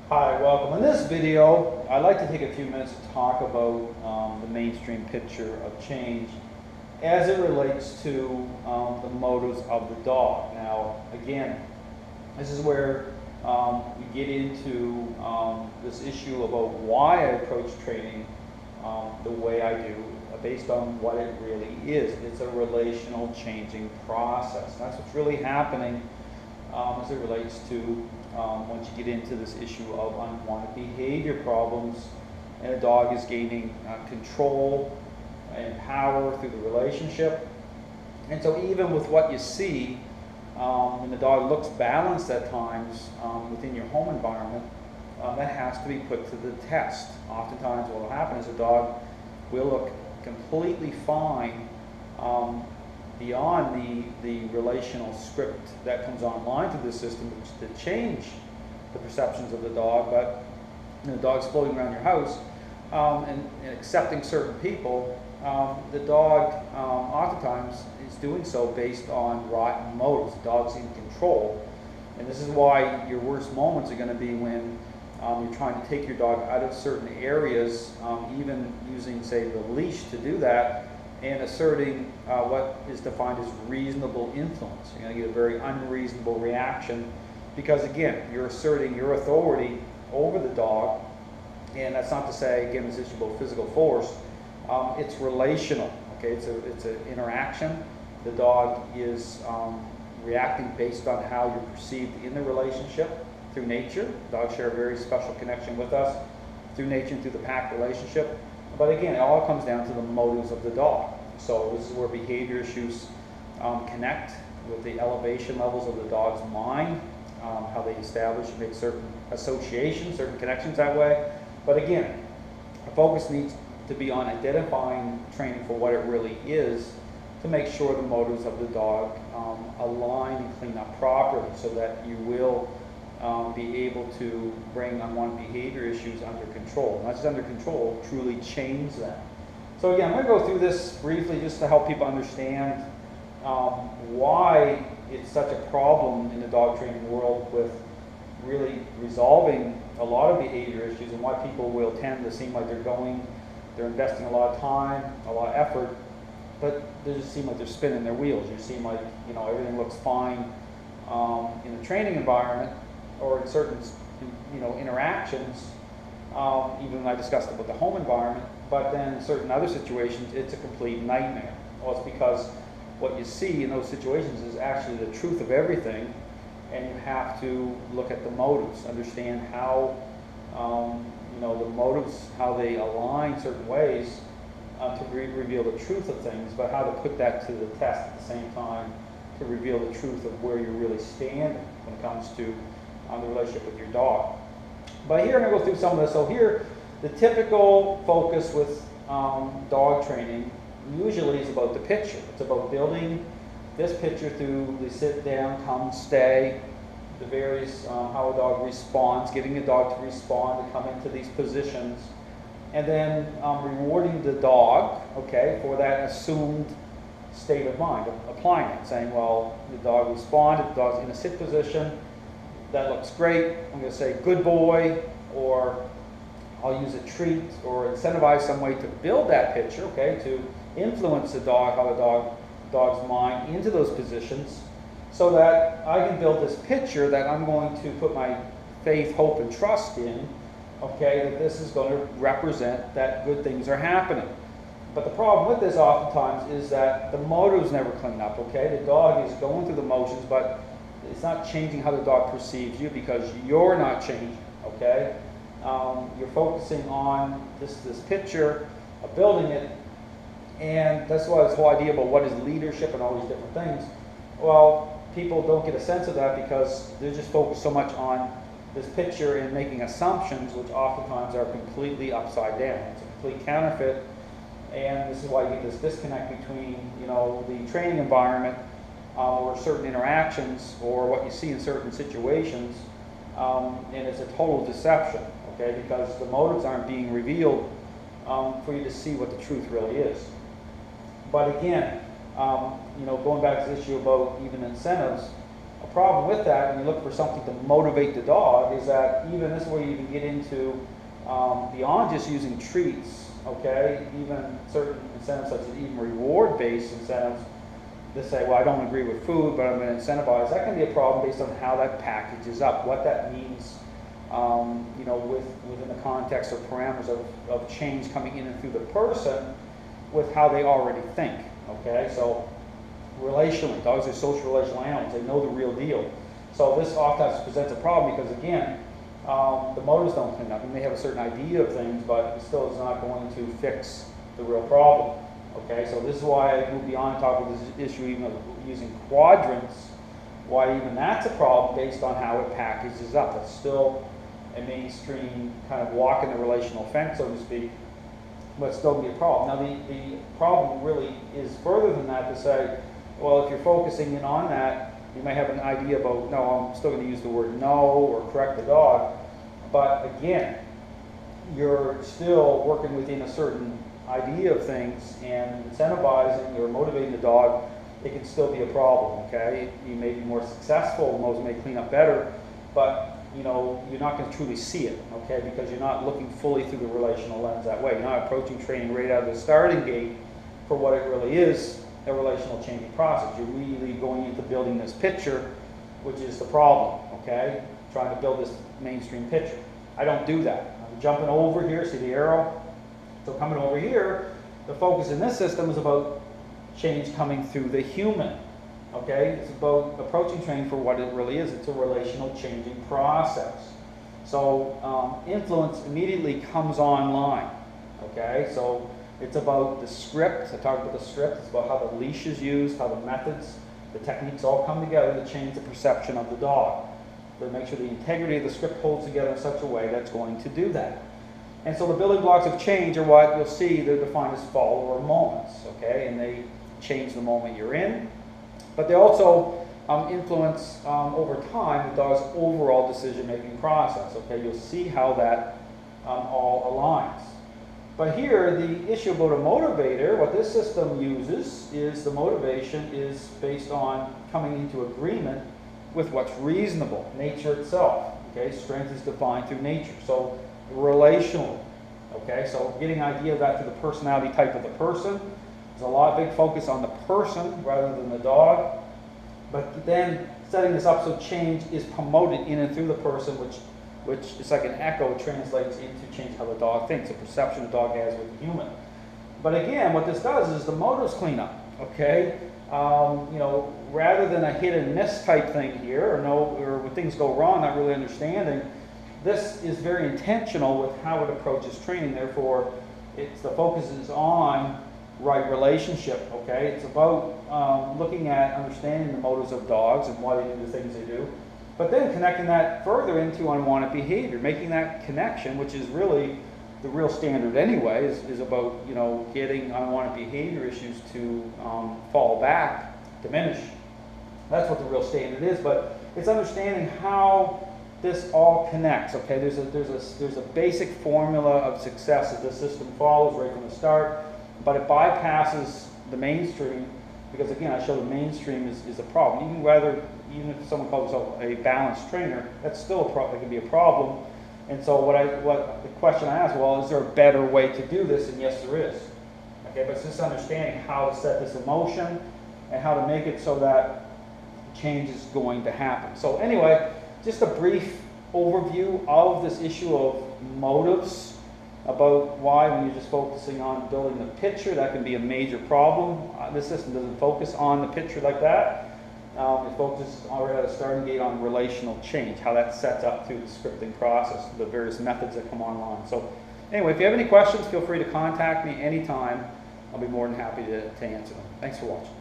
Hi, welcome. In this video, I'd like to take a few minutes to talk about the mainstream picture of change as it relates to the motives of the dog. Now, again, this is where we get into this issue about why I approach training the way I do, based on what it really is. It's a relational changing process. That's what's really happening as it relates to once you get into this issue of unwanted behavior problems, and a dog is gaining control and power through the relationship. And so even with what you see, when the dog looks balanced at times within your home environment, that has to be put to the test. Oftentimes what will happen is a dog will look completely fine beyond the relational script that comes online through the system to change the perceptions of the dog. But the dog's floating around your house and accepting certain people, the dog oftentimes is doing so based on rotten motives. The dog's in control. And this is why your worst moments are going to be when you're trying to take your dog out of certain areas, even using, say, the leash to do that, and asserting what is defined as reasonable influence. You're going to get a very unreasonable reaction because, again, you're asserting your authority over the dog. And that's not to say, again, this issue about physical force. It's relational. Okay, it's an interaction. The dog is reacting based on how you're perceived in the relationship through nature. Dogs share a very special connection with us through nature and through the pack relationship. But again, it all comes down to the motives of the dog. So this is where behavior issues connect with the elevation levels of the dog's mind, how they establish and make certain associations, certain connections that way. But again, the focus needs to be on identifying training for what it really is, to make sure the motives of the dog align and clean up properly, so that you will be able to bring unwanted behavior issues under control. Not just under control, truly change them. So again, I'm going to go through this briefly just to help people understand why it's such a problem in the dog training world with really resolving a lot of behavior issues, and why people will tend to seem like they're investing a lot of time, a lot of effort, but they just seem like they're spinning their wheels. You seem like, everything looks fine in a training environment or in certain, interactions, even when I discussed about the home environment, but then in certain other situations, it's a complete nightmare. Well, it's because what you see in those situations is actually the truth of everything, and you have to look at the motives, understand how, the motives, how they align certain ways to reveal the truth of things, but how to put that to the test at the same time to reveal the truth of where you're really standing when it comes to the relationship with your dog. But here I'm going to go through some of this. So here, the typical focus with dog training usually is about the picture. It's about building this picture through the sit down, come, stay, the various, how a dog responds, getting the dog to respond, to come into these positions, and then rewarding the dog, okay, for that assumed state of mind, applying it, saying, well, the dog responded, the dog's in a sit position, that looks great, I'm going to say good boy, or I'll use a treat or incentivize some way to build that picture, okay, to influence the dog, how the dog's mind into those positions, so that I can build this picture that I'm going to put my faith, hope, and trust in, okay, that this is going to represent that good things are happening. But the problem with this oftentimes is that the motives never clean up, okay? The dog is going through the motions, but it's not changing how the dog perceives you because you're not changing, okay? You're focusing on this picture of building it, and that's why this whole idea about what is leadership and all these different things, well, people don't get a sense of that because they're just focused so much on this picture and making assumptions, which oftentimes are completely upside down. It's a complete counterfeit, and this is why you get this disconnect between, the training environment or certain interactions or what you see in certain situations, and it's a total deception, okay, because the motives aren't being revealed for you to see what the truth really is. But again, going back to the issue about even incentives, a problem with that, when you look for something to motivate the dog, is that even this is where you can get into beyond just using treats, okay? Even certain incentives, such as even reward-based incentives, to say, well, I don't agree with food, but I'm going to incentivize. That can be a problem based on how that packages up, what that means, you know, within the context or parameters of change coming in and through the person with how they already think, okay? So relationally, dogs are social relational animals. They know the real deal. So this oftentimes presents a problem because, again, the motives don't clean up. You may have a certain idea of things, but it still is not going to fix the real problem. Okay, so this is why I move beyond and talk about this issue even of using quadrants, why even that's a problem based on how it packages up. It's still a mainstream kind of walk in the relational fence, so to speak, but still be a problem. Now the problem really is further than that, to say, well, if you're focusing in on that, you may have an idea about, no, I'm still going to use the word no or correct the dog, but again, you're still working within a certain idea of things, and incentivizing or motivating the dog, it can still be a problem, okay? You may be more successful, modes may clean up better, but you know, you're not going to truly see it, okay? Because you're not looking fully through the relational lens that way. You're not approaching training right out of the starting gate for what it really is, a relational changing process. You're really going into building this picture, which is the problem, okay? Trying to build this mainstream picture. I don't do that. I'm jumping over here, see the arrow? So coming over here, the focus in this system is about change coming through the human, okay? It's about approaching training for what it really is. It's a relational changing process. So influence immediately comes online, okay? So it's about the script. I talked about the script. It's about how the leash is used, how the methods, the techniques all come together to change the perception of the dog. To make sure the integrity of the script holds together in such a way that's going to do that. And so the building blocks of change are what you'll see. They're defined as follower moments, okay? And they change the moment you're in. But they also influence, over time, the dog's overall decision-making process, okay? You'll see how that all aligns. But here, the issue about a motivator, what this system uses is the motivation is based on coming into agreement with what's reasonable, nature itself, okay? Strength is defined through nature. So relationally, okay? So getting an idea of that to the personality type of the person. There's a big focus on the person rather than the dog. But then setting this up so change is promoted in and through the person, which is like an echo, translates into change how the dog thinks, the perception the dog has with the human. But again, what this does is the motives clean up, okay? You know, rather than a hit and miss type thing here, or when things go wrong, not really understanding, this is very intentional with how it approaches training. Therefore, the focus is on right relationship, okay? It's about looking at understanding the motives of dogs and why they do the things they do, but then connecting that further into unwanted behavior, making that connection, which is really the real standard anyway, is about, you know, getting unwanted behavior issues to fall back, diminish. That's what the real standard is, but it's understanding how this all connects, okay? There's a basic formula of success that the system follows right from the start, but it bypasses the mainstream, because again, I show the mainstream is a problem. Even if someone calls himself a balanced trainer, that's still a problem. It can be a problem. And so what the question I ask, well, is there a better way to do this? And yes, there is. Okay, but it's just understanding how to set this in motion and how to make it so that change is going to happen. So anyway, just a brief overview of this issue of motives, about why when you're just focusing on building the picture, that can be a major problem. This system doesn't focus on the picture like that. It focuses already at a starting gate on relational change, how that sets up through the scripting process, the various methods that come online. So anyway, if you have any questions, feel free to contact me anytime. I'll be more than happy to answer them. Thanks for watching.